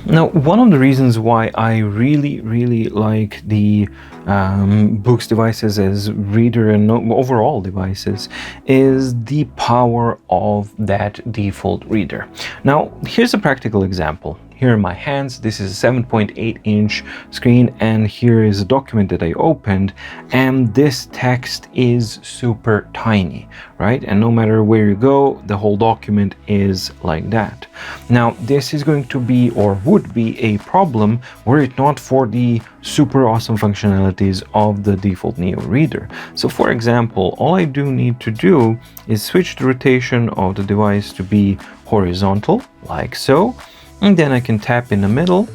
Now, one of the reasons why I really like the Boox devices as reader and overall devices is the power of that default reader. Now, here's a practical example. Here in my hands, this is a 7.8-inch screen, and here is a document that I opened, and this text is super tiny, right? And no matter where you go, the whole document is like that. Now, this is going to be, or would be, a problem were it not for the super awesome functionalities of the default Neo reader. So for example, all I do need to do is switch the rotation of the device to be horizontal, like so. And then I can tap in the middle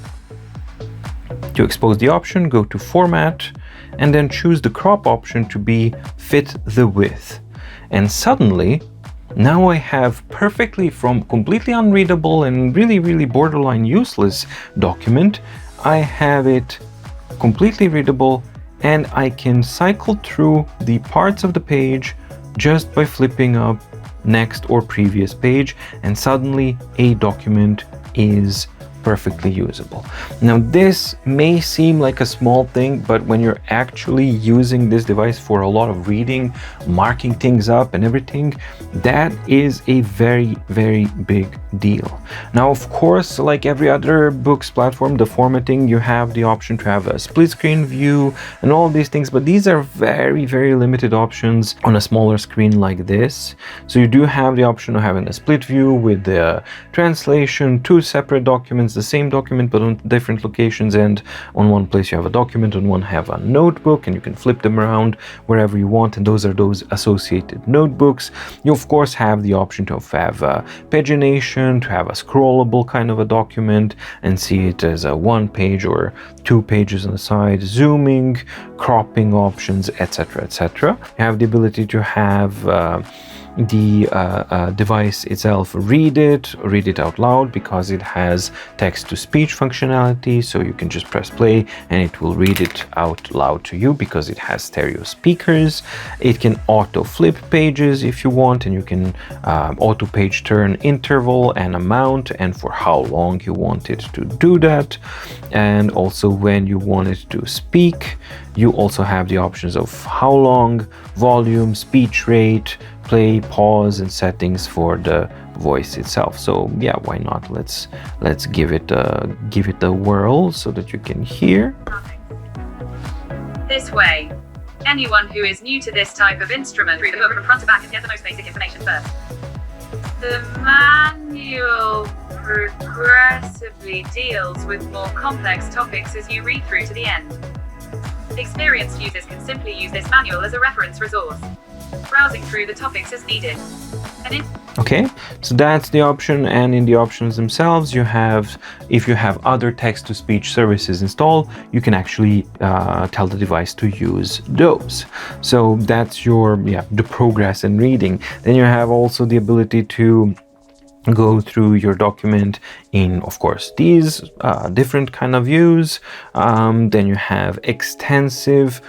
to expose the option, go to Format, and then choose the crop option to be fit the width. And suddenly, now I have perfectly from completely unreadable and really borderline useless document, I have it completely readable, and I can cycle through the parts of the page just by flipping up next or previous page, and suddenly a document is perfectly usable. Now, this may seem like a small thing, but when you're actually using this device for a lot of reading, marking things up and everything, that is a very big deal. Now, of course, like every other Boox platform, the formatting, you have the option to have a split screen view and all these things, but these are very limited options on a smaller screen like this. So you do have the option of having a split view with the translation, two separate documents, the same document but on different locations, and on one place you have a document, on one have a notebook, and you can flip them around wherever you want, and those are those associated notebooks. You of course have the option to have pagination, to have a scrollable kind of a document and see it as a 1 page or 2 pages on the side, zooming, cropping options, etc. You have the ability to have the device itself read it out loud, because it has text-to-speech functionality, so you can just press play and it will read it out loud to you because it has stereo speakers. It can auto flip pages if you want, and you can auto page turn interval and amount and for how long you want it to do that. And also when you want it to speak, you also have the options of how long, volume, speech rate, play, pause, and settings for the voice itself. So yeah, why not? Let's give it a whirl so that you can hear. This way. Anyone who is new to this type of instrument, read the book from front to back and get the most basic information first. The manual progressively deals with more complex topics as you read through to the end. Experienced users can simply use this manual as a reference resource, browsing through the topics as needed. Okay, so that's the option, and in the options themselves you have, if you have other text-to-speech services installed, you can actually tell the device to use those. So that's your, the progress in reading. Then you have also the ability to go through your document in, of course, these different kind of views. Then you have extensive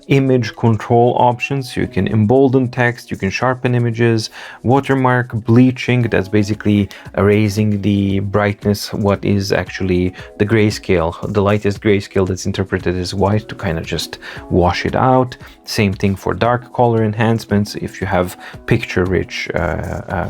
image control options. You can embolden text, you can sharpen images, watermark, bleaching, that's basically erasing the brightness, what is actually the grayscale, the lightest grayscale that's interpreted as white, to kind of just wash it out. Same thing for dark color enhancements if you have picture rich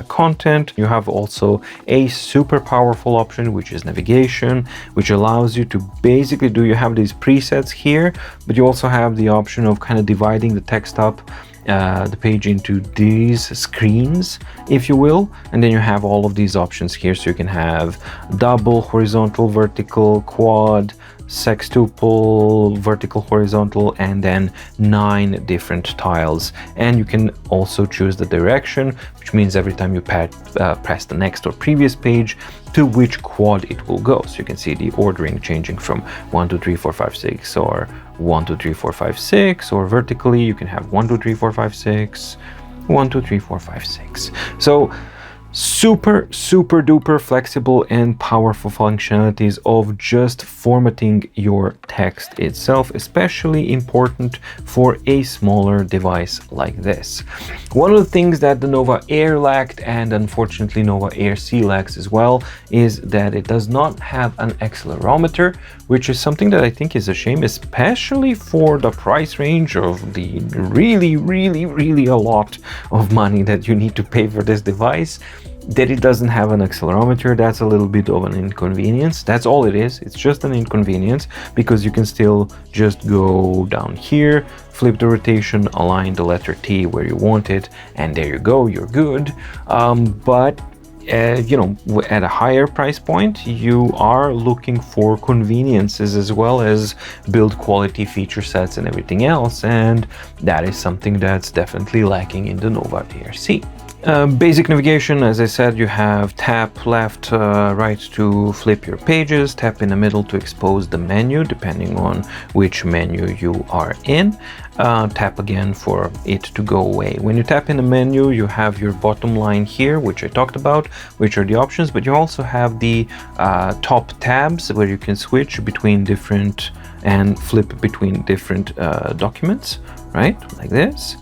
content. You have also a super powerful option, which is navigation, which allows you to basically you have these presets here, but you also have the option of kind of dividing the text up, the page, into these screens, if you will, and then you have all of these options here. So you can have double, horizontal, vertical, quad, sextuple, vertical, horizontal, and then 9 different tiles. And you can also choose the direction, which means every time you press the next or previous page, to which quad it will go. So you can see the ordering changing from 1, 2, 3, 4, 5, 6, or 1, 2, 3, 4, 5, 6, or vertically you can have 1, 2, 3, 4, 5, 6, 1, 2, 3, 4, 5, 6. So super duper flexible and powerful functionalities of just formatting your text itself, especially important for a smaller device like this. One of the things that the Nova Air lacked, and unfortunately Nova Air C lacks as well, is that it does not have an accelerometer, which is something that I think is a shame, especially for the price range of the really a lot of money that you need to pay for this device. That it doesn't have an accelerometer, that's a little bit of an inconvenience. That's all it is. It's just an inconvenience, because you can still just go down here, flip the rotation, align the letter T where you want it, and there you go, you're good. But you know, at a higher price point, you are looking for conveniences as well as build quality feature sets and everything else, and that is something that's definitely lacking in the Nova Air C. Basic navigation, as I said, you have tap left, right to flip your pages, tap in the middle to expose the menu, depending on which menu you are in. Tap again for it to go away. When you tap in the menu, you have your bottom line here, which I talked about, which are the options, but you also have the top tabs where you can switch between different and flip between different documents, right? Like this.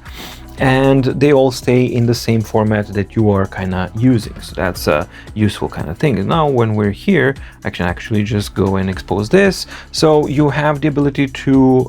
And they all stay in the same format that you are kind of using, so that's a useful kind of thing. And now when we're here, I can actually just go and expose this, so you have the ability to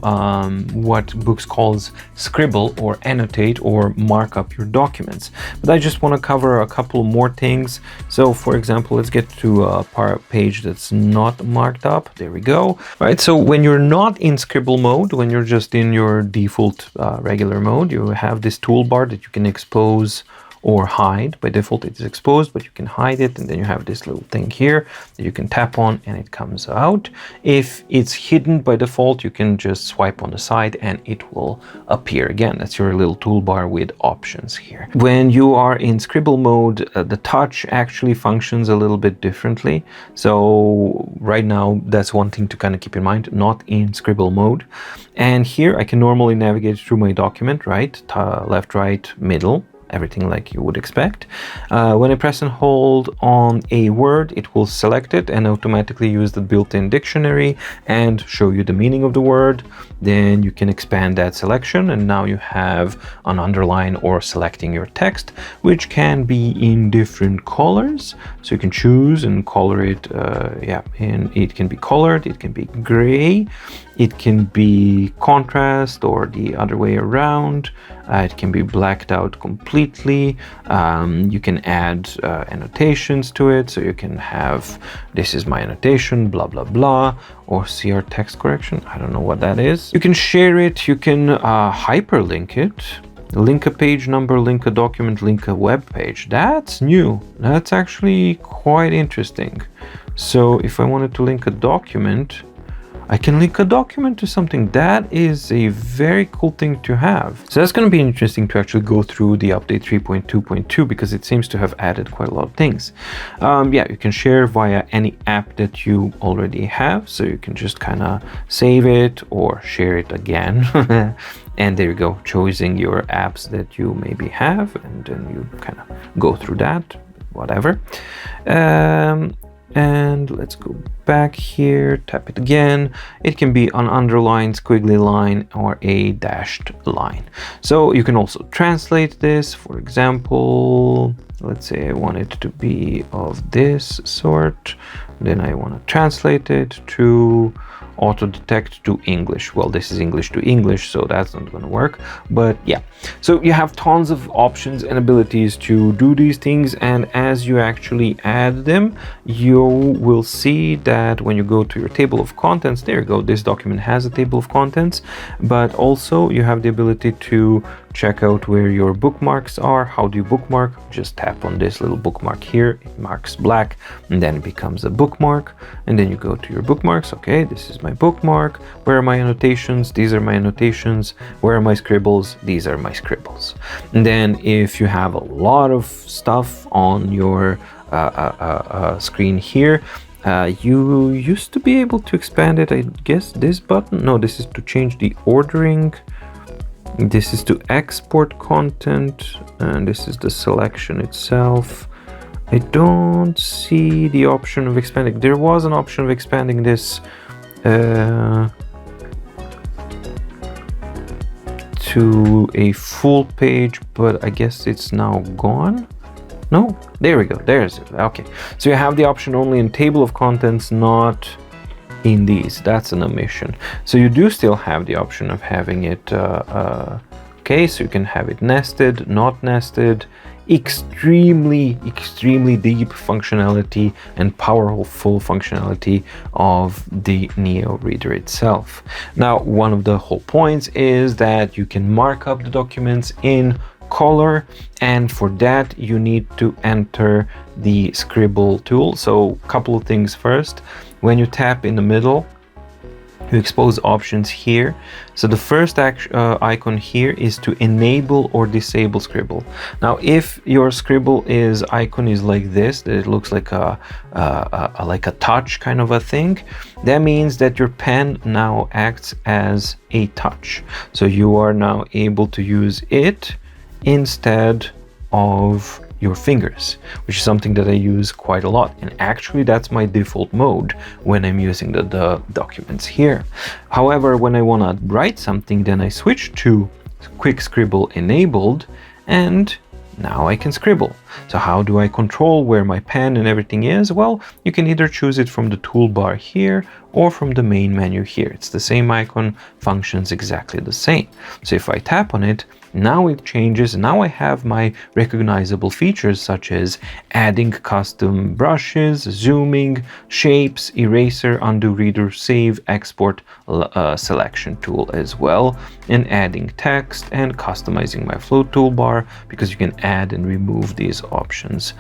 what Boox calls scribble or annotate or mark up your documents. But I just want to cover a couple more things. So for example, let's get to a page that's not marked up. There we go. Right, so when you're not in scribble mode, when you're just in your default regular mode, you have this toolbar that you can expose or hide. By default it is exposed, but you can hide it, and then you have this little thing here that you can tap on and it comes out. If it's hidden by default, you can just swipe on the side and it will appear again. That's your little toolbar with options here. When you are in scribble mode, the touch actually functions a little bit differently. So right now, that's one thing to kind of keep in mind, not in scribble mode. And here I can normally navigate through my document, right? Left, right, middle, everything like you would expect. When I press and hold on a word, it will select it and automatically use the built-in dictionary and show you the meaning of the word. Then you can expand that selection, and now you have an underline or selecting your text, which can be in different colors. So you can choose and color it, and it can be colored, it can be gray, it can be contrast or the other way around. It can be blacked out completely. You can add annotations to it, so you can have, this is my annotation, blah blah blah, or CR text correction, I don't know what that is. You can share it, you can hyperlink it, link a page number, link a document, link a web page. That's new, that's actually quite interesting. So if I wanted to link a document, I can link a document to something. That is a very cool thing to have. So that's going to be interesting to actually go through the update 3.2.2, because it seems to have added quite a lot of things. You can share via any app that you already have. So you can just kind of save it or share it again. And there you go, choosing your apps that you maybe have, and then you kind of go through that, whatever. And let's go back here, tap it again. It can be an underlined squiggly line or a dashed line. So you can also translate this. For example, let's say I want it to be of this sort. Then I want to translate it to auto detect to English. Well, this is English to English, so that's not going to work, but yeah. So you have tons of options and abilities to do these things, and as you actually add them, you will see that when you go to your table of contents, there you go, this document has a table of contents, but also you have the ability to check out where your bookmarks are. How do you bookmark? Just tap on this little bookmark here, it marks black, and then it becomes a bookmark, and then you go to your bookmarks. Okay, this is my bookmark. Where are my annotations? These are my annotations. Where are my scribbles? These are my scribbles. And then if you have a lot of stuff on your screen here, you used to be able to expand it. I guess this button, no, this is to change the ordering. This is to export content, and this is the selection itself. I don't see the option of expanding. There was an option of expanding this to a full page, but I guess it's now gone. No, there we go. There's it. Okay, so you have the option only in table of contents, not in these. That's an omission. So you do still have the option of having it okay, so you can have it nested, not nested. Extremely deep functionality and powerful functionality of the Neo reader itself. Now, one of the whole points is that you can mark up the documents in color, and for that you need to enter the scribble tool. So a couple of things. First, when you tap in the middle, you expose options here. So the first icon here is to enable or disable scribble. Now, if your scribble icon is like this, that it looks like a touch kind of a thing, that means that your pen now acts as a touch. So you are now able to use it instead of your fingers, which is something that I use quite a lot. And actually that's my default mode when I'm using the documents here. However, when I want to write something, then I switch to quick scribble enabled, and now I can scribble. So how do I control where my pen and everything is? Well, you can either choose it from the toolbar here or from the main menu here. It's the same icon, functions exactly the same. So if I tap on it, now it changes. Now I have my recognizable features such as adding custom brushes, zooming, shapes, eraser, undo reader, save, export, selection tool as well, and adding text and customizing my flow toolbar, because you can add and remove these options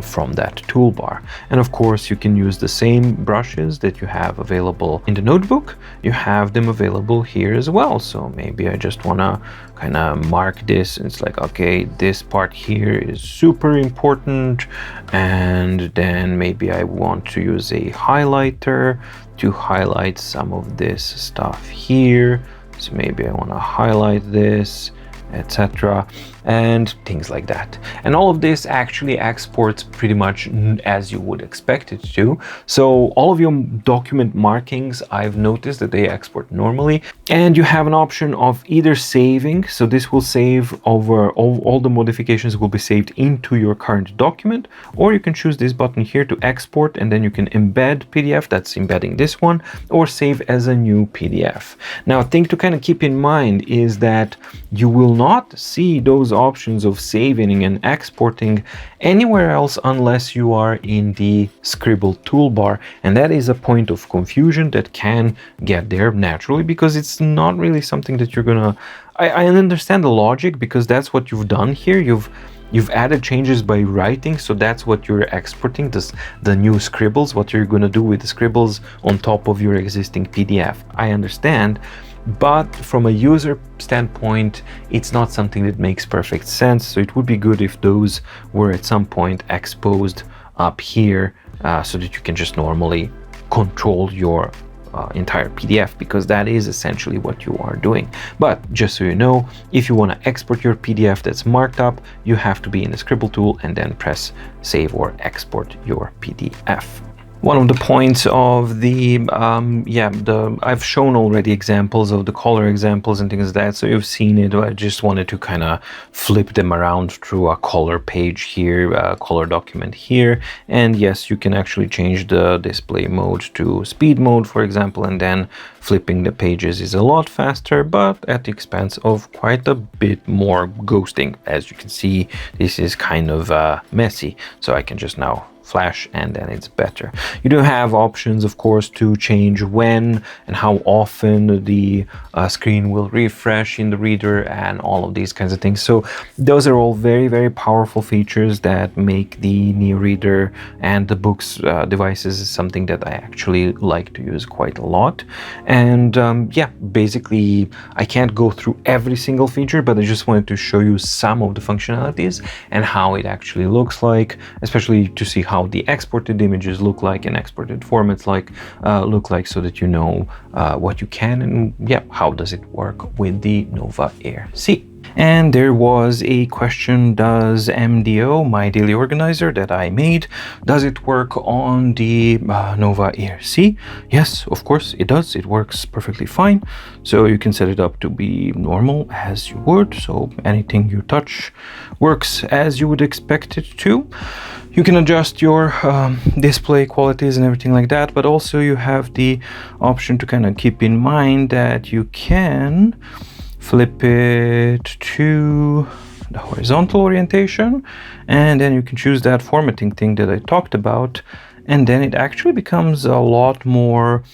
from that toolbar. And of course, you can use the same brushes that you have available in the notebook. You have them available here as well. So maybe I just want to kind of mark this, and it's like, okay, this part here is super important, and then maybe I want to use a highlighter to highlight some of this stuff here. So maybe I want to highlight this, etc., and things like that. And all of this actually exports pretty much as you would expect it to. So all of your document markings, I've noticed that they export normally, and you have an option of either saving, so this will save over all the modifications will be saved into your current document, or you can choose this button here to export, and then you can embed PDF, that's embedding this one, or save as a new PDF. Now, a thing to kind of keep in mind is that you will not see those options of saving and exporting anywhere else unless you are in the scribble toolbar, and that is a point of confusion that can get there naturally, because it's not really something that you're gonna I understand the logic, because that's what you've done here. You've added changes by writing, so that's what you're exporting, the new scribbles, what you're gonna do with the scribbles on top of your existing PDF. I understand, but from a user standpoint, it's not something that makes perfect sense. So it would be good if those were at some point exposed up here, so that you can just normally control your entire PDF, because that is essentially what you are doing. But just so you know, if you want to export your PDF that's marked up, you have to be in the scribble tool and then press save or export your PDF. One of the points of I've shown already examples of the color examples and things like that, so you've seen it. I just wanted to kind of flip them around through a color page here, a color document here. And yes, you can actually change the display mode to speed mode, for example, and then flipping the pages is a lot faster, but at the expense of quite a bit more ghosting. As you can see, this is kind of messy, so I can just now flash and then it's better. You do have options, of course, to change when and how often the screen will refresh in the reader and all of these kinds of things. So those are all very powerful features that make the Neo reader and the Boox devices something that I actually like to use quite a lot. And basically I can't go through every single feature, but I just wanted to show you some of the functionalities and how it actually looks like, especially to see how the exported images look like and exported formats look like, so that you know what you can and how does it work with the Nova Air C. And there was a question, does MDO, my daily organizer that I made, does it work on the Nova Air C? Yes, of course it does. It works perfectly fine. So you can set it up to be normal as you would. So anything you touch works as you would expect it to. You can adjust your display qualities and everything like that, but also you have the option to kind of keep in mind that you can flip it to the horizontal orientation, and then you can choose that formatting thing that I talked about, and then it actually becomes a lot more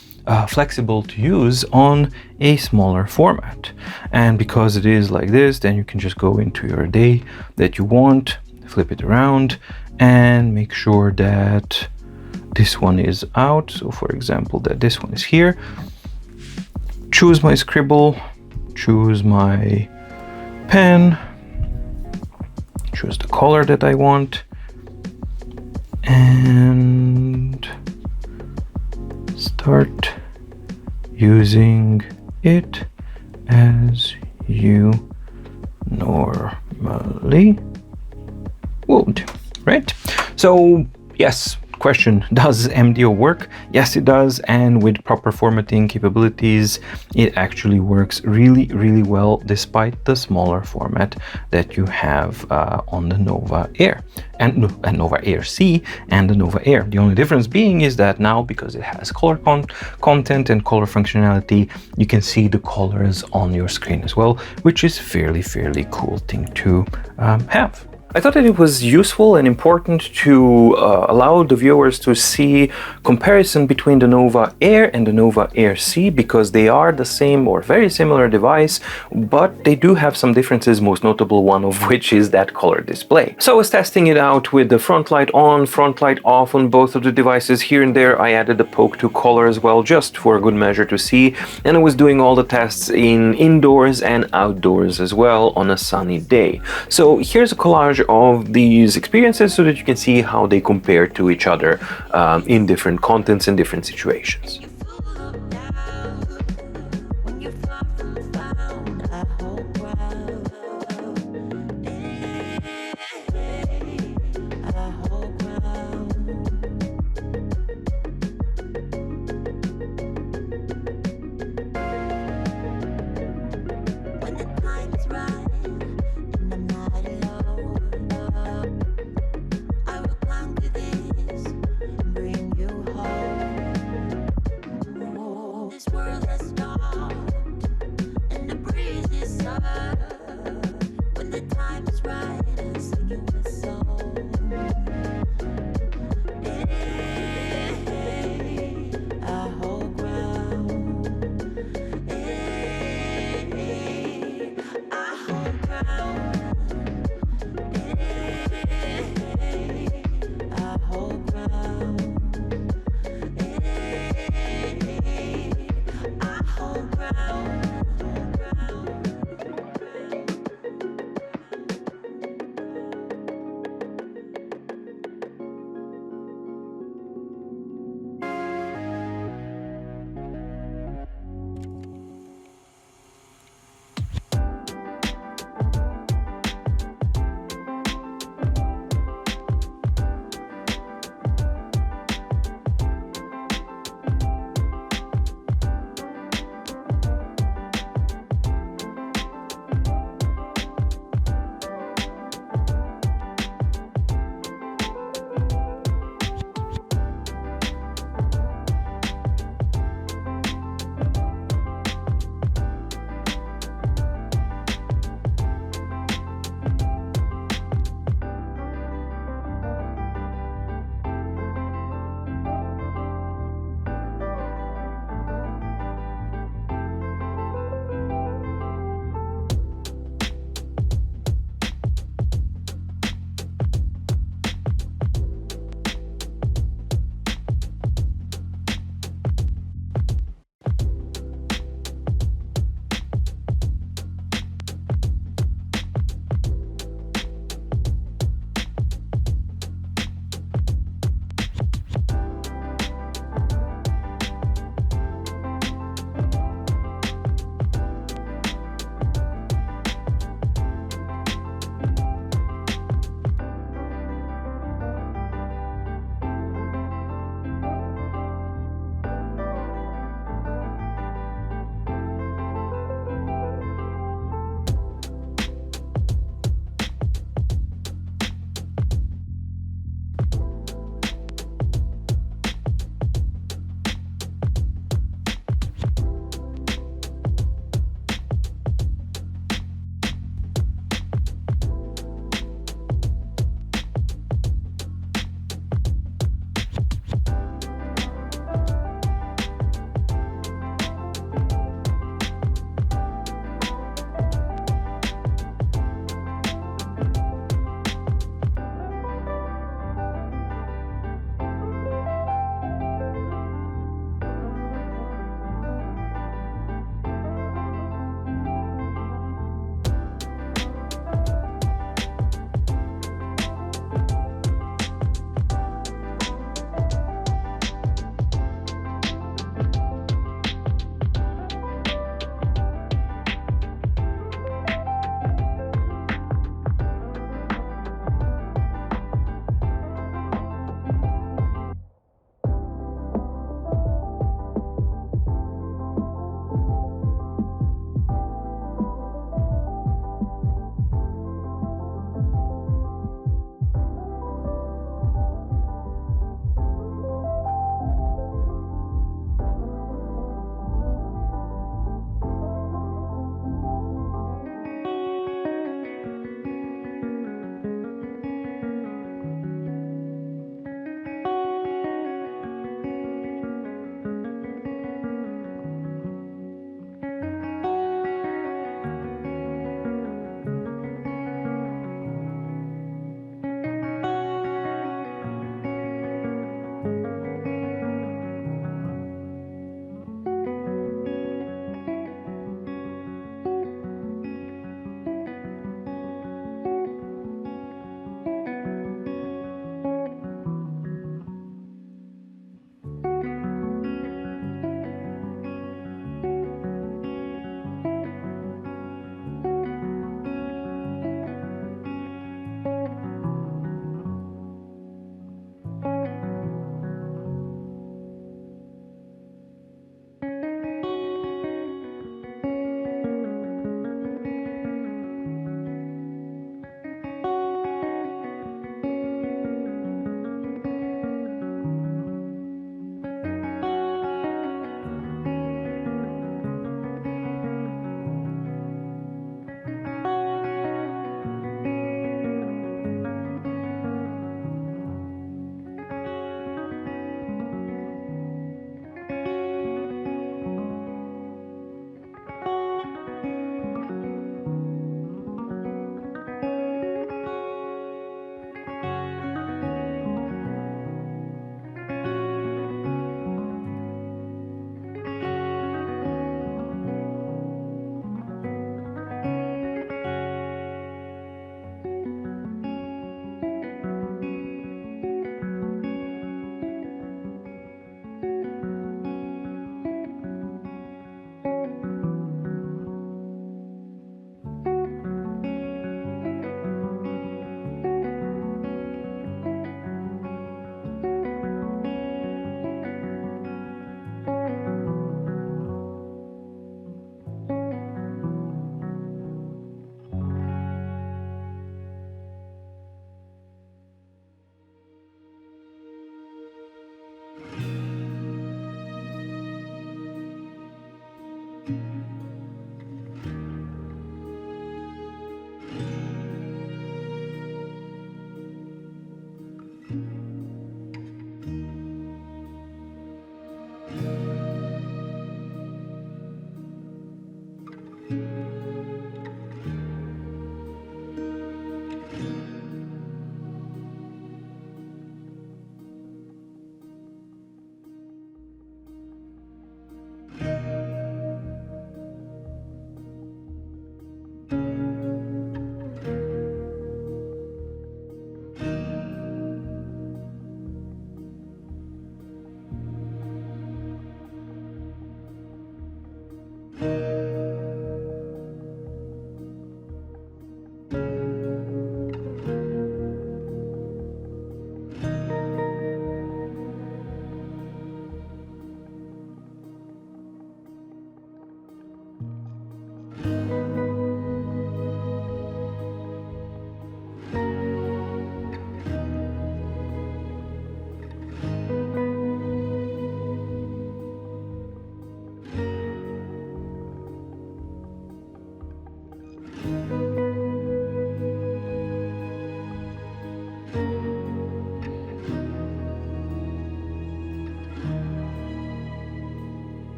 flexible to use on a smaller format. And because it is like this, then you can just go into your day that you want, flip it around, and make sure that this one is out. So for example, that this one is here. Choose my scribble, choose my pen, choose the color that I want, and start using it as you normally would, right? So yes, question, does MDO work? Yes, it does, and with proper formatting capabilities, it actually works really, really well despite the smaller format that you have on the Nova Air and Nova Air C and the Nova Air. The only difference being is that now, because it has color content and color functionality, you can see the colors on your screen as well, which is fairly cool thing to have. I thought that it was useful and important to allow the viewers to see comparison between the Nova Air and the Nova Air C, because they are the same or very similar device, but they do have some differences, most notable one of which is that color display. So I was testing it out with the front light on, front light off on both of the devices. Here and there I added the poke to color as well, just for a good measure to see, and I was doing all the tests in indoors and outdoors as well on a sunny day. So here's a collage of these experiences so that you can see how they compare to each other in different contents and different situations.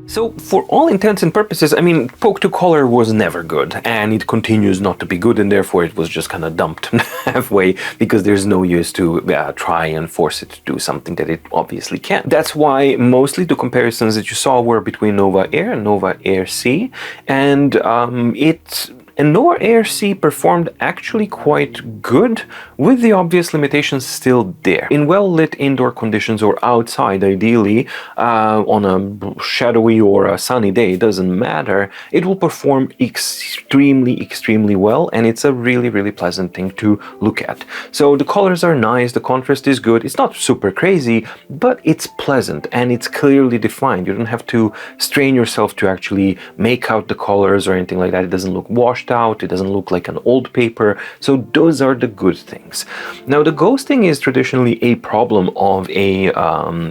So, for all intents and purposes, I mean, Poke to Color was never good, and it continues not to be good, and therefore it was just kind of dumped halfway, because there's no use to try and force it to do something that it obviously can't. That's why mostly the comparisons that you saw were between Nova Air and Nova Air C, and Nova Air C performed actually quite good, with the obvious limitations still there. In well-lit indoor conditions or outside, ideally, on a shadowy or a sunny day, it doesn't matter, it will perform extremely well, and it's a really pleasant thing to look at. So the colors are nice, the contrast is good, it's not super crazy, but it's pleasant and it's clearly defined. You don't have to strain yourself to actually make out the colors or anything like that. It doesn't look washed out, it doesn't look like an old paper, so those are the good things. Now, the ghosting is traditionally a problem of a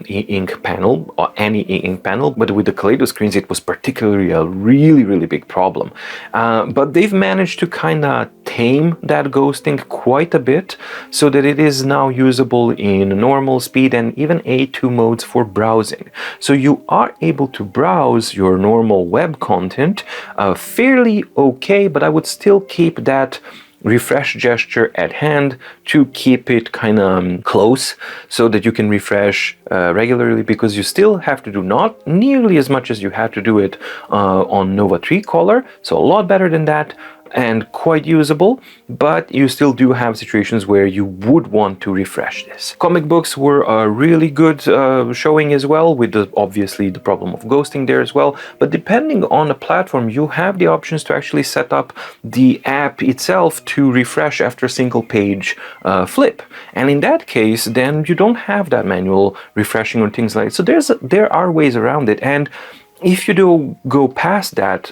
e-ink panel, or any e-ink panel, but with the Kaleido screens it was particularly a really big problem. But they've managed to kind of tame that ghosting quite a bit, so that it is now usable in normal speed and even A2 modes for browsing. So you are able to browse your normal web content fairly okay, but I would still keep that refresh gesture at hand to keep it kind of close, so that you can refresh regularly, because you still have to do not nearly as much as you had to do it on Nova 3 Color, so a lot better than that, and quite usable, but you still do have situations where you would want to refresh this. Comic books were a really good showing as well, with obviously the problem of ghosting there as well, but depending on the platform you have the options to actually set up the app itself to refresh after a single page flip, and in that case then you don't have that manual refreshing or things like that. So there are ways around it, and if you do go past that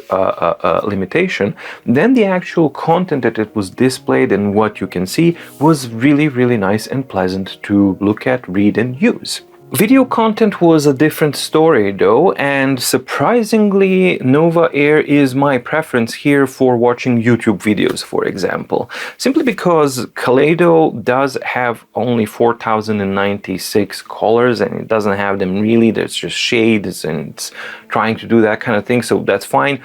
limitation, then the actual content that it was displayed and what you can see was really nice and pleasant to look at, read and use. Video content was a different story though, and surprisingly Nova Air is my preference here for watching YouTube videos, for example. Simply because Kaleido does have only 4096 colors, and it doesn't have them really, there's just shades and it's trying to do that kind of thing, so that's fine.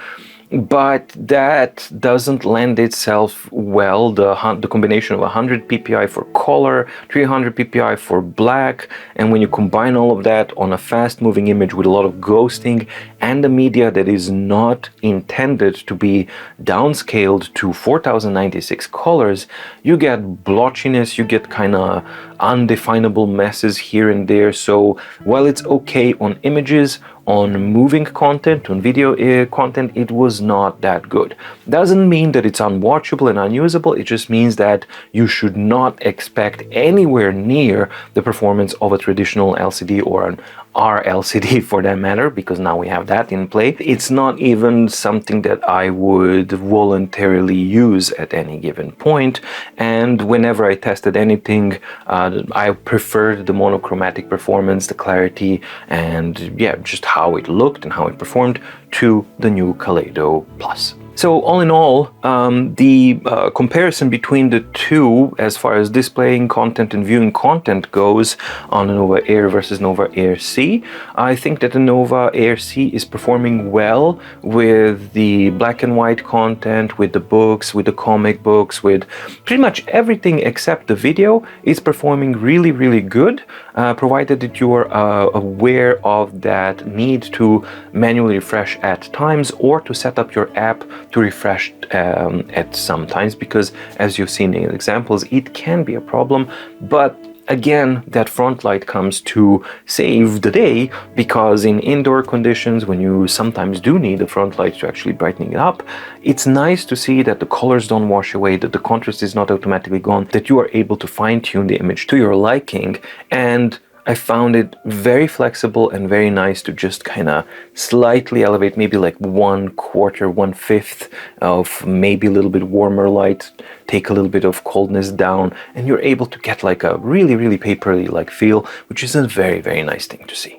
But that doesn't lend itself well, the combination of 100 ppi for color, 300 ppi for black, and when you combine all of that on a fast moving image with a lot of ghosting and a media that is not intended to be downscaled to 4096 colors, you get blotchiness, you get kind of undefinable messes here and there. So while it's okay on images, on moving content, on video content, it was not that good. Doesn't mean that it's unwatchable and unusable, it just means that you should not expect anywhere near the performance of a traditional LCD or an our LCD for that matter, because now we have that in play. It's not even something that I would voluntarily use at any given point. And whenever I tested anything, I preferred the monochromatic performance, the clarity, and yeah, just how it looked and how it performed to the new Kaleido Plus. So all in all, the comparison between the two as far as displaying content and viewing content goes on the Nova Air versus Nova Air C, I think that the Nova Air C is performing well with the black and white content, with the books, with the comic books, with pretty much everything except the video. It's performing really, really good, provided that you are aware of that need to manually refresh at times or to set up your app to refresh at some times, because as you've seen in examples, it can be a problem. But again, that front light comes to save the day, because in indoor conditions, when you sometimes do need the front light to actually brighten it up, it's nice to see that the colors don't wash away, that the contrast is not automatically gone, that you are able to fine-tune the image to your liking. And I found it very flexible and very nice to just kind of slightly elevate, maybe like 1/4, 1/5 of maybe a little bit warmer light, take a little bit of coldness down, and you're able to get like a really, really papery like feel, which is a very, very nice thing to see.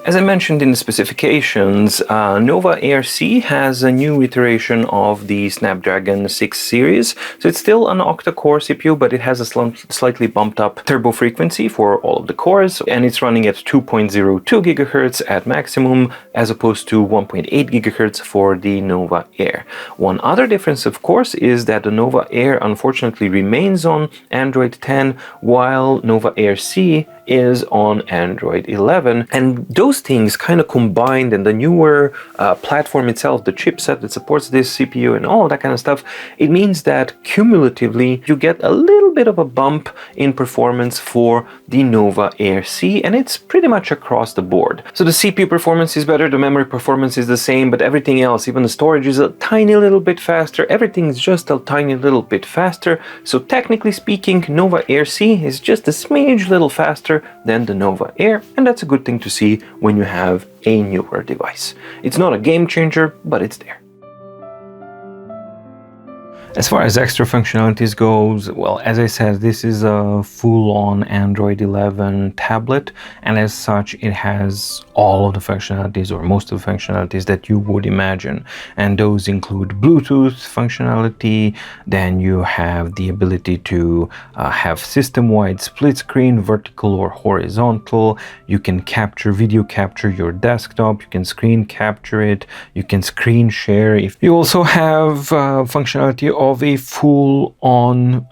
As I mentioned in the specifications, Nova Air C has a new iteration of the Snapdragon 6 series. So it's still an octa-core CPU, but it has a slightly bumped up turbo frequency for all of the cores, and it's running at 2.02 GHz at maximum, as opposed to 1.8 GHz for the Nova Air. One other difference, of course, is that the Nova Air unfortunately remains on Android 10, while Nova Air C is on Android 11, and those things kind of combined, and the newer platform itself, the chipset that supports this CPU and all that kind of stuff, it means that cumulatively you get a little bit of a bump in performance for the Nova Air C, and it's pretty much across the board. So the CPU performance is better, the memory performance is the same, but everything else, even the storage, is a tiny little bit faster. Everything's just a tiny little bit faster. So technically speaking, Nova Air C is just a smidge little faster than the Nova Air, and that's a good thing to see when you have a newer device. It's not a game changer, but it's there. As far as extra functionalities goes, well, as I said, this is a full-on Android 11 tablet, and as such it has all of the functionalities, or most of the functionalities, that you would imagine. And those include Bluetooth functionality, then you have the ability to have system-wide split screen, vertical or horizontal. You can video capture your desktop, you can screen capture it, you can screen share. If you also have functionality of a full-on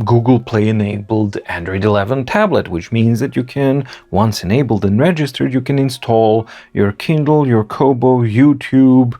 Google Play enabled Android 11 tablet, which means that you can, once enabled and registered, you can install your Kindle, your Kobo, YouTube,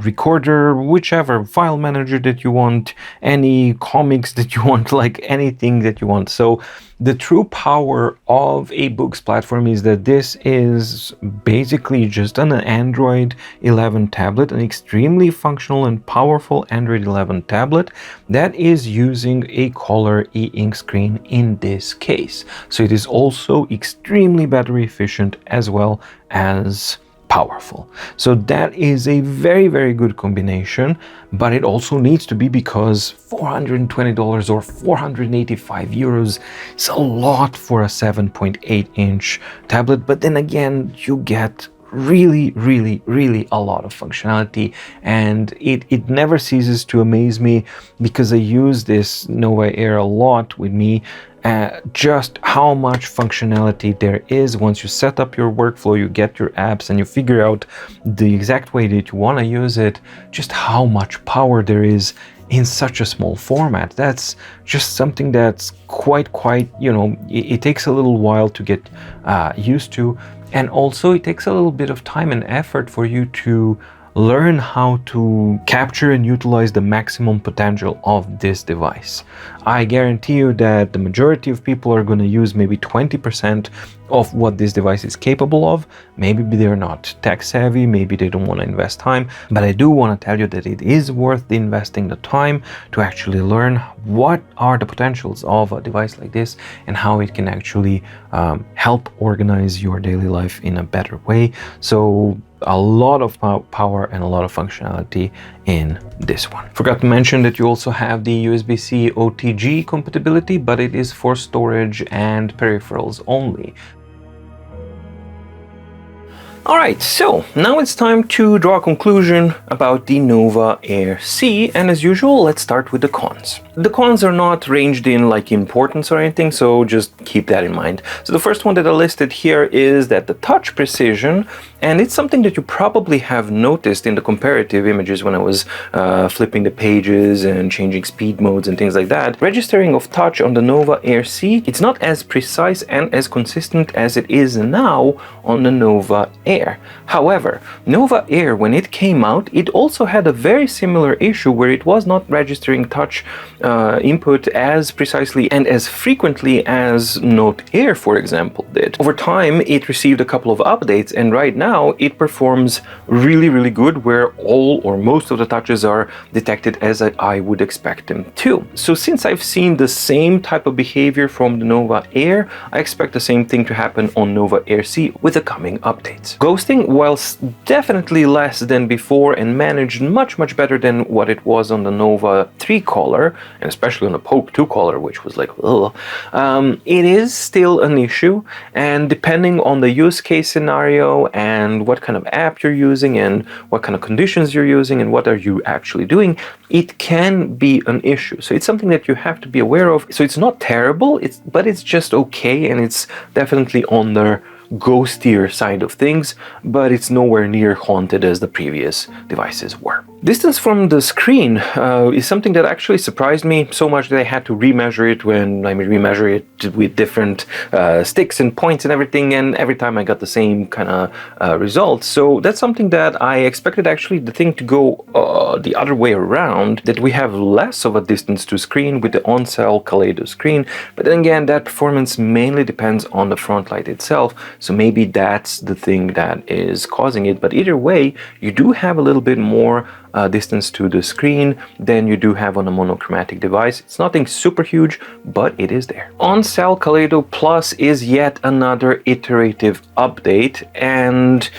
recorder, whichever file manager that you want, any comics that you want, like anything that you want. So the true power of a Boox platform is that this is basically just an Android 11 tablet, an extremely functional and powerful Android 11 tablet that is using a color e-ink screen in this case. So it is also extremely battery efficient as well as powerful. So that is a very, very good combination, but it also needs to be, because $420 or 485 euros is a lot for a 7.8-inch tablet. But then again, you get really, really, really a lot of functionality, and it never ceases to amaze me, because I use this Nova Air a lot with me, just how much functionality there is once you set up your workflow, you get your apps, and you figure out the exact way that you want to use it, just how much power there is in such a small format. That's just something that's quite, you know, it takes a little while to get used to. And also it takes a little bit of time and effort for you to learn how to capture and utilize the maximum potential of this device. I guarantee you that the majority of people are going to use maybe 20% of what this device is capable of. Maybe they're not tech savvy, maybe they don't want to invest time, but I do want to tell you that it is worth investing the time to actually learn what are the potentials of a device like this and how it can actually help organize your daily life in a better way. So a lot of power and a lot of functionality in this one. Forgot to mention that you also have the USB-C OTG compatibility, but it is for storage and peripherals only. Alright, so now it's time to draw a conclusion about the Nova Air C, and as usual, let's start with the cons. The cons are not ranged in like importance or anything, so just keep that in mind. So the first one that I listed here is that the touch precision, and it's something that you probably have noticed in the comparative images when I was flipping the pages and changing speed modes and things like that. Registering of touch on the Nova Air C, it's not as precise and as consistent as it is now on the Nova Air. However, Nova Air, when it came out, it also had a very similar issue where it was not registering touch input as precisely and as frequently as Note Air, for example, did. Over time, it received a couple of updates, and right now it performs really good, where all or most of the touches are detected as I would expect them to. So since I've seen the same type of behavior from the Nova Air, I expect the same thing to happen on Nova Air C with the coming updates. Ghosting, whilst definitely less than before and managed much better than what it was on the Nova 3 color, and especially on the Pope 2 color, which was like, it is still an issue, and depending on the use case scenario and what kind of app you're using and what kind of conditions you're using and what are you actually doing, it can be an issue. So it's something that you have to be aware of. So it's not terrible, but it's just okay, and it's definitely on the ghostier side of things, but it's nowhere near haunted as the previous devices were. Distance from the screen is something that actually surprised me so much that I had to remeasure it remeasure it with different sticks and points and everything, and every time I got the same kind of results. So that's something that I expected actually the thing to go the other way around, that we have less of a distance to screen with the on-cell Kaleido screen, but then again, that performance mainly depends on the front light itself, so maybe that's the thing that is causing it. But either way, you do have a little bit more distance to the screen than you do have on a monochromatic device. It's nothing super huge, but it is there. On-cell Kaleido Plus is yet another iterative update, and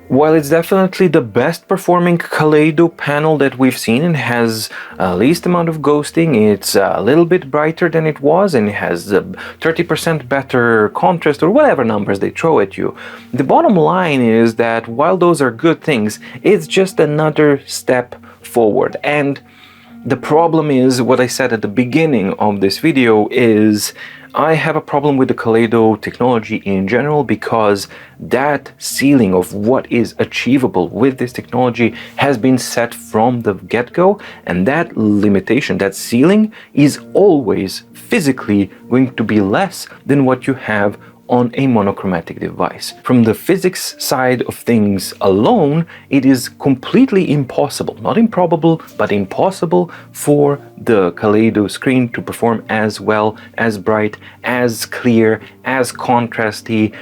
while it's definitely the best performing Kaleido panel that we've seen and has least amount of ghosting, it's a little bit brighter than it was, and it has 30% better contrast or whatever numbers they throw at you. The bottom line is that while those are good things, it's just another step forward. And the problem is what I said at the beginning of this video is I have a problem with the Kaleido technology in general, because that ceiling of what is achievable with this technology has been set from the get-go, and that limitation, that ceiling, is always physically going to be less than what you have on a monochromatic device. From the physics side of things alone, it is completely impossible, not improbable, but impossible for the Kaleido screen to perform as well, as bright, as clear, as contrasty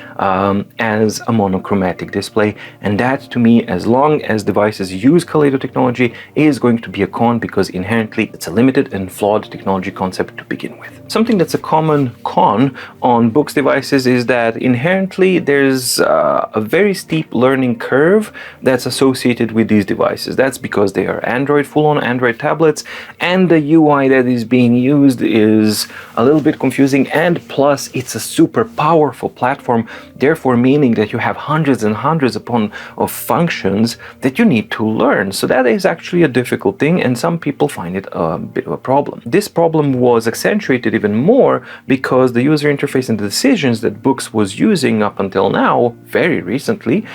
as a monochromatic display. And that, to me, as long as devices use Kaleido technology, is going to be a con, because inherently it's a limited and flawed technology concept to begin with. Something that's a common con on Boox devices is that inherently there's a very steep learning curve that's associated with these devices. That's because they are Android, full-on Android tablets, and the UI that is being used is a little bit confusing, and plus it's a super powerful platform, therefore meaning that you have hundreds and hundreds of functions that you need to learn. So that is actually a difficult thing, and some people find it a bit of a problem. This problem was accentuated even more because the user interface and the decisions that Boox was using up until now, very recently,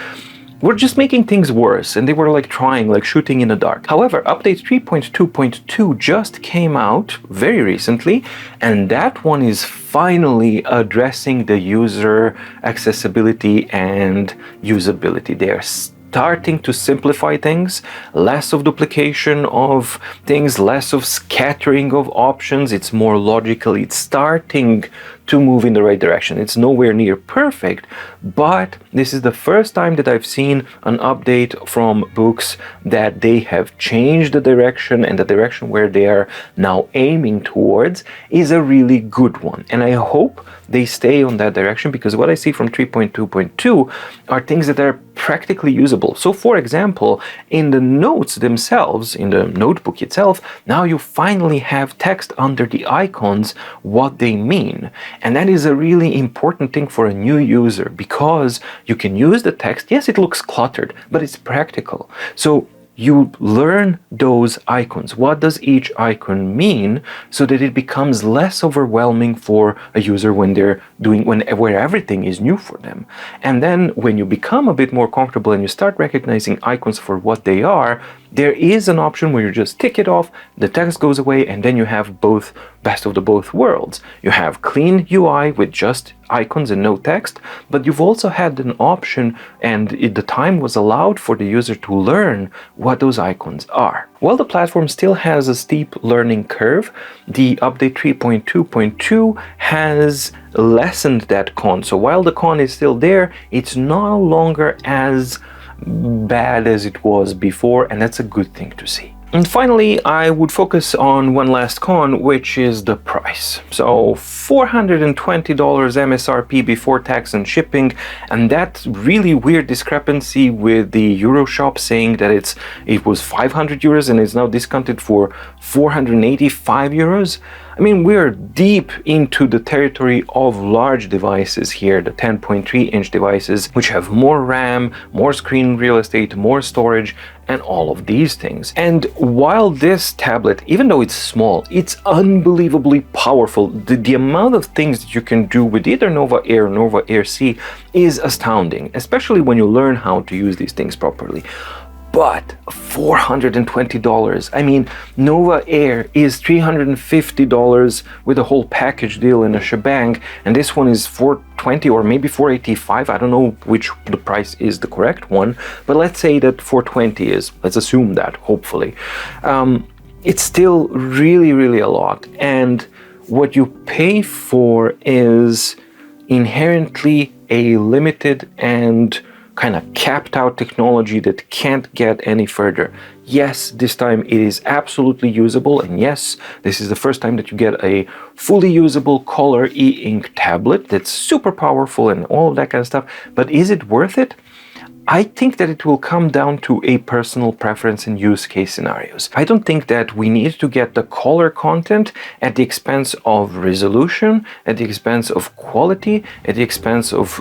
were just making things worse, and they were like shooting in the dark. However, update 3.2.2 just came out very recently, and that one is finally addressing the user accessibility and usability. They are starting to simplify things, less of duplication of things, less of scattering of options. It's more logical. It's starting to move in the right direction. It's nowhere near perfect, but this is the first time that I've seen an update from Boox that they have changed the direction, and the direction where they are now aiming towards is a really good one. And I hope they stay on that direction, because what I see from 3.2.2 are things that are practically usable. So for example, in the notes themselves, in the notebook itself, now you finally have text under the icons, what they mean. And that is a really important thing for a new user, because you can use the text. Yes, it looks cluttered, but it's practical. So you learn those icons. What does each icon mean, so that it becomes less overwhelming for a user when they're doing, where everything is new for them. And then when you become a bit more comfortable and you start recognizing icons for what they are, there is an option where you just tick it off, the text goes away, and then you have both, best of the both worlds. You have clean UI with just icons and no text, but you've also had an option, and the time was allowed for the user to learn what those icons are. While the platform still has a steep learning curve, the update 3.2.2 has lessened that con. So while the con is still there, it's no longer as bad as it was before, and that's a good thing to see. And finally, I would focus on one last con, which is the price. So $420 MSRP before tax and shipping, and that really weird discrepancy with the Euroshop saying that it was 500 euros and it's now discounted for 485 euros. I mean, we're deep into the territory of large devices here, the 10.3-inch devices, which have more RAM, more screen real estate, more storage, and all of these things. And while this tablet, even though it's small, it's unbelievably powerful. The amount of things that you can do with either Nova Air or Nova Air C is astounding, especially when you learn how to use these things properly. But $420, I mean, Nova Air is $350 with a whole package deal in a shebang, and this one is $420 or maybe $485. I don't know which the price is the correct one, but let's say that $420 is, let's assume that, hopefully. It's still really, really a lot, and what you pay for is inherently a limited and kind of capped out technology that can't get any further. Yes, this time it is absolutely usable, and yes, this is the first time that you get a fully usable color e-ink tablet that's super powerful and all of that kind of stuff, but is it worth it? I think that it will come down to a personal preference and use case scenarios. I don't think that we need to get the color content at the expense of resolution, at the expense of quality, at the expense of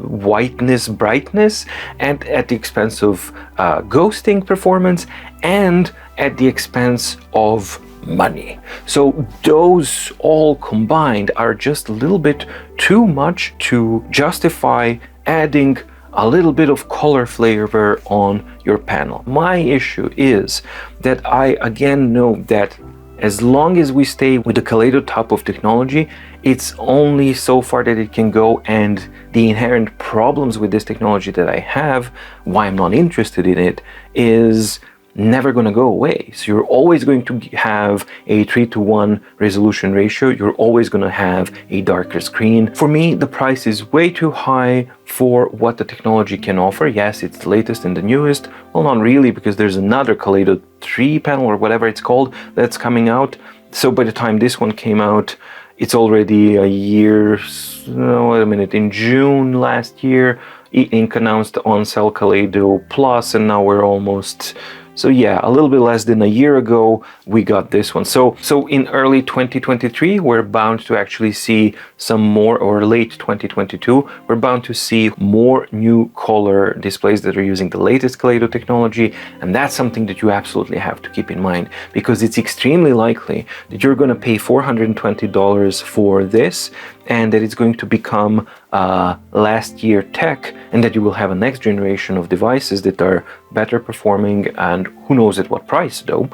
whiteness, brightness, and at the expense of ghosting performance, and at the expense of money. So those all combined are just a little bit too much to justify adding a little bit of color flavor on your panel. My issue is that I again know that as long as we stay with the Kaleido type of technology, it's only so far that it can go, and the inherent problems with this technology that I have, why I'm not interested in it, is never going to go away. So you're always going to have a 3:1 resolution ratio. You're always going to have a darker screen. For me, the price is way too high for what the technology can offer. Yes, it's the latest and the newest. Well, not really, because there's another Kaleido 3 panel or whatever it's called that's coming out. So by the time this one came out, it's already a year. No, wait a minute. In June last year, E-Ink announced on-cell Kaleido Plus, and now we're almost... So yeah, a little bit less than a year ago, we got this one. So in early 2023, we're bound to actually see some more, or late 2022, we're bound to see more new color displays that are using the latest Kaleido technology. And that's something that you absolutely have to keep in mind, because it's extremely likely that you're going to pay $420 for this, and that it's going to become last year tech, and that you will have a next generation of devices that are better performing, and who knows at what price though,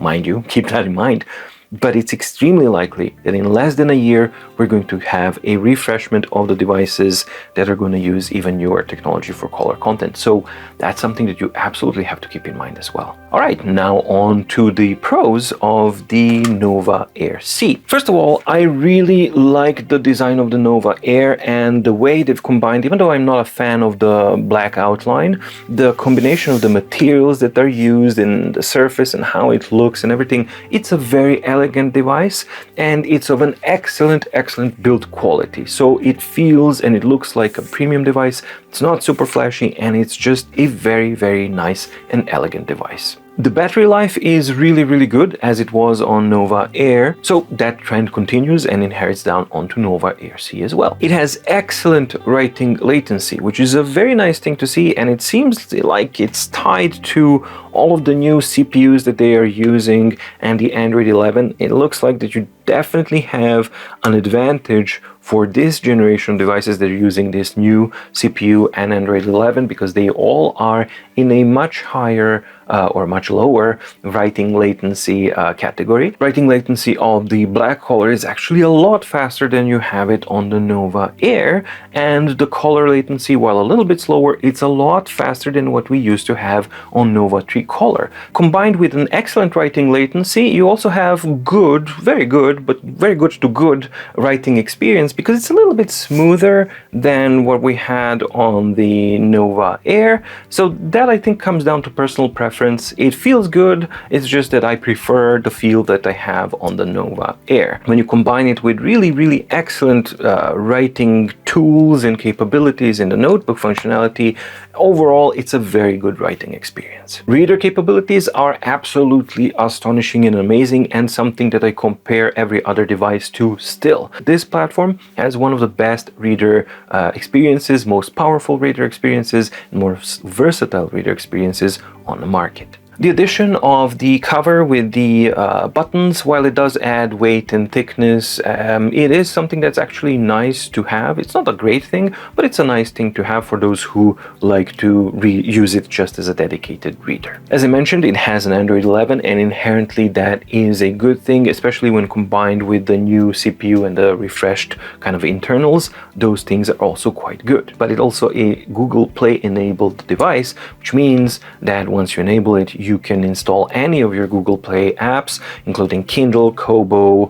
mind you, keep that in mind. but it's extremely likely that in less than a year, we're going to have a refreshment of the devices that are going to use even newer technology for color content. So that's something that you absolutely have to keep in mind as well. All right, now on to the pros of the Nova Air C. First of all, I really like the design of the Nova Air and the way they've combined, even though I'm not a fan of the black outline, the combination of the materials that are used in the surface and how it looks and everything. It's a very elegant device and it's of an excellent build quality. So it feels and it looks like a premium device. It's not super flashy and it's just a very nice and elegant device. The battery life is really good, as it was on Nova Air, so that trend continues and inherits down onto Nova Air C as well. It has excellent writing latency, which is a very nice thing to see, and it seems like it's tied to all of the new CPUs that they are using and the Android 11. It looks like that you definitely have an advantage for this generation of devices that are using this new CPU and Android 11, because they all are in a much higher or much lower writing latency category. Writing latency of the black color is actually a lot faster than you have it on the Nova Air, and the color latency, while a little bit slower, it's a lot faster than what we used to have on Nova 3 Color. Combined with an excellent writing latency, you also have good, very good, but very good to good writing experience, because it's a little bit smoother than what we had on the Nova Air. So that, I think, comes down to personal preference. It feels good, it's just that I prefer the feel that I have on the Nova Air. When you combine it with really excellent writing tools and capabilities in the notebook functionality, overall it's a very good writing experience. Reader capabilities are absolutely astonishing and amazing, and something that I compare every other device to still. This platform has one of the best reader experiences, most powerful reader experiences, and most versatile reader experiences on the market. The addition of the cover with the buttons, while it does add weight and thickness, it is something that's actually nice to have. It's not a great thing, but it's a nice thing to have for those who like to use it just as a dedicated reader. As I mentioned, it has an Android 11, and inherently that is a good thing, especially when combined with the new CPU and the refreshed kind of internals. Those things are also quite good. But it's also a Google Play enabled device, which means that once you enable it, you can install any of your Google Play apps, including Kindle, Kobo,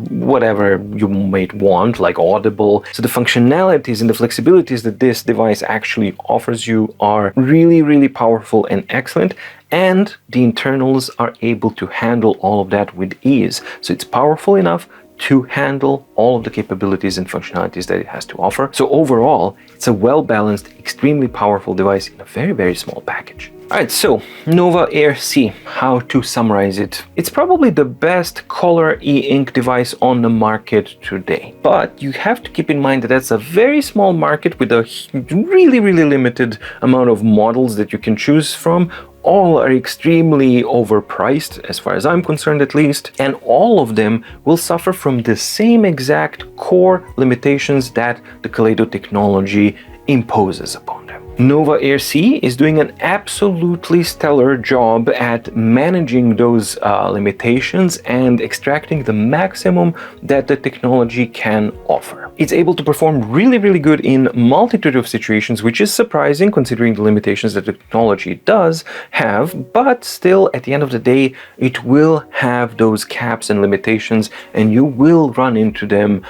whatever you might want, like Audible. So the functionalities and the flexibilities that this device actually offers you are really powerful and excellent, and the internals are able to handle all of that with ease. So it's powerful enough to handle all of the capabilities and functionalities that it has to offer. So overall, it's a well-balanced, extremely powerful device in a very small package. Alright, so Nova Air C, how to summarize it. It's probably the best color e-ink device on the market today. But you have to keep in mind that that's a very small market with a really limited amount of models that you can choose from. All are extremely overpriced, as far as I'm concerned at least, and all of them will suffer from the same exact core limitations that the Kaleido technology imposes upon them. Nova Air C is doing an absolutely stellar job at managing those limitations and extracting the maximum that the technology can offer. It's able to perform really good in multitude of situations, which is surprising considering the limitations that the technology does have, but still, at the end of the day, it will have those caps and limitations, and you will run into them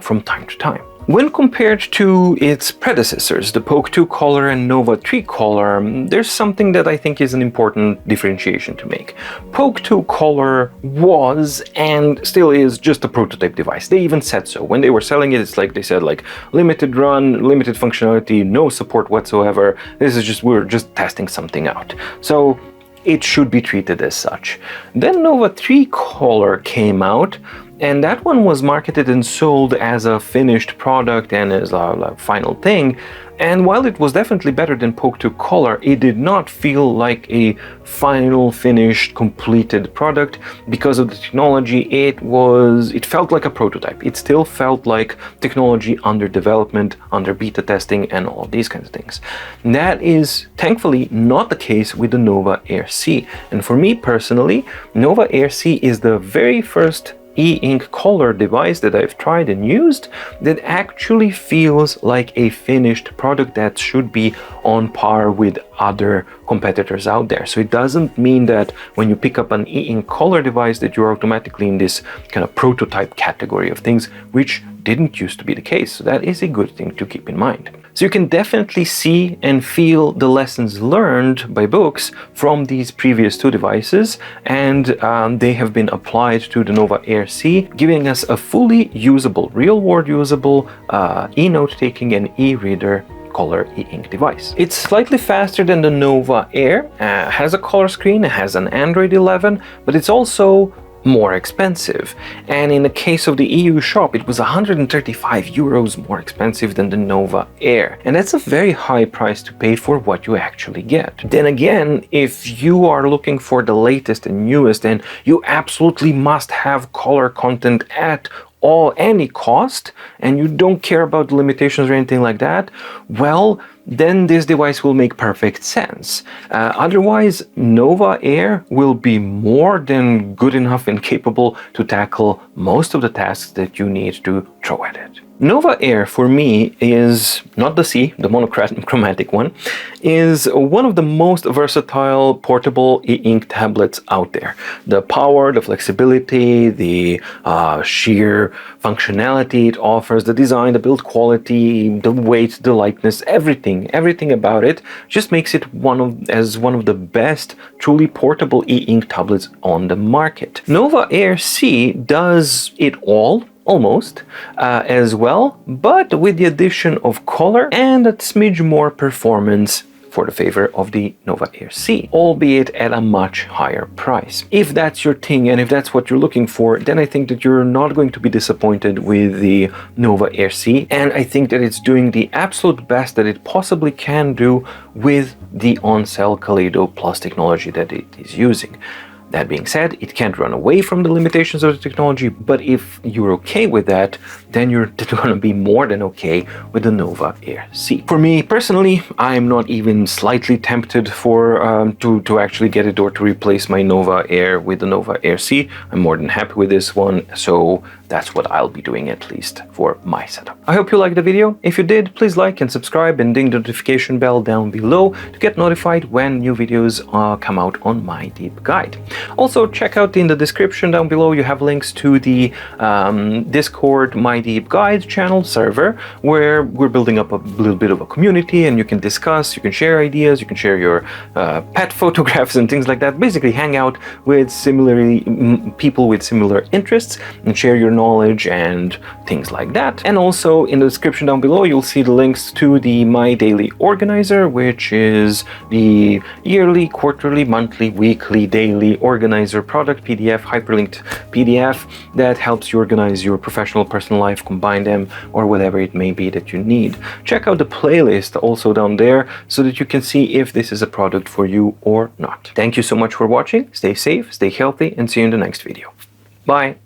from time to time. When compared to its predecessors, the Poke 2 Color and Nova 3 Color, there's something that I think is an important differentiation to make. Poke 2 Color was and still is just a prototype device. They even said so. When they were selling it, it's like they said, like, limited run, limited functionality, no support whatsoever. This is just, we're just testing something out. So it should be treated as such. Then Nova 3 Color came out, And that one was marketed and sold as a finished product and as a final thing. And while it was definitely better than Poke to Color, it did not feel like a final, finished, completed product because of the technology. It felt like a prototype. It still felt like technology under development, under beta testing, and all these kinds of things. And that is thankfully not the case with the Nova Air C. And for me personally, Nova Air C is the very first e-ink color device that I've tried and used that actually feels like a finished product that should be on par with other competitors out there. So it doesn't mean that when you pick up an e-ink color device that you're automatically in this kind of prototype category of things, which didn't used to be the case. So that is a good thing to keep in mind. So you can definitely see and feel the lessons learned by Boox from these previous two devices, and they have been applied to the Nova Air C, giving us a fully usable, real-world usable e-note taking and e-reader color e-ink device. It's slightly faster than the Nova Air, has a color screen, it has an Android 11, but it's also more expensive. And in the case of the EU shop, it was 135 euros more expensive than the Nova Air. And that's a very high price to pay for what you actually get. Then again, if you are looking for the latest and newest and you absolutely must have color content at any cost, and you don't care about the limitations or anything like that, well, then this device will make perfect sense. Otherwise, Nova Air will be more than good enough and capable to tackle most of the tasks that you need to throw at it. Nova Air for me is not the C, the monochromatic one, is one of the most versatile portable e-ink tablets out there. The power, the flexibility, the sheer functionality it offers, the design, the build quality, the weight, the lightness, everything about it just makes it one of the best truly portable e-ink tablets on the market. Nova Air C does it all, almost, as well, but with the addition of color and a smidge more performance for the favor of the Nova Air C, albeit at a much higher price. If that's your thing and if that's what you're looking for, then I think that you're not going to be disappointed with the Nova Air C, and I think that it's doing the absolute best that it possibly can do with the on-cell Kaleido Plus technology that it is using. That being said, it can't run away from the limitations of the technology, but if you're okay with that, then you're going to be more than okay with the Nova Air C. For me personally, I'm not even slightly tempted to actually get it or to replace my Nova Air with the Nova Air C. I'm more than happy with this one, so that's what I'll be doing, at least for my setup. I hope you liked the video. If you did, please like and subscribe and ding the notification bell down below to get notified when new videos come out on mydeepguide. Also, check out in the description down below, you have links to the Discord mydeepguide channel server, where we're building up a little bit of a community, and you can discuss, you can share ideas, you can share your pet photographs and things like that. Basically hang out with people with similar interests and share your knowledge and things like that. And also in the description down below, you'll see the links to the My Daily Organizer, which is the yearly, quarterly, monthly, weekly, daily organizer product PDF, hyperlinked PDF that helps you organize your professional, personal life, combine them, or whatever it may be that you need. Check out the playlist also down there so that you can see if this is a product for you or not. Thank you so much for watching. Stay safe, stay healthy, and see you in the next video. Bye.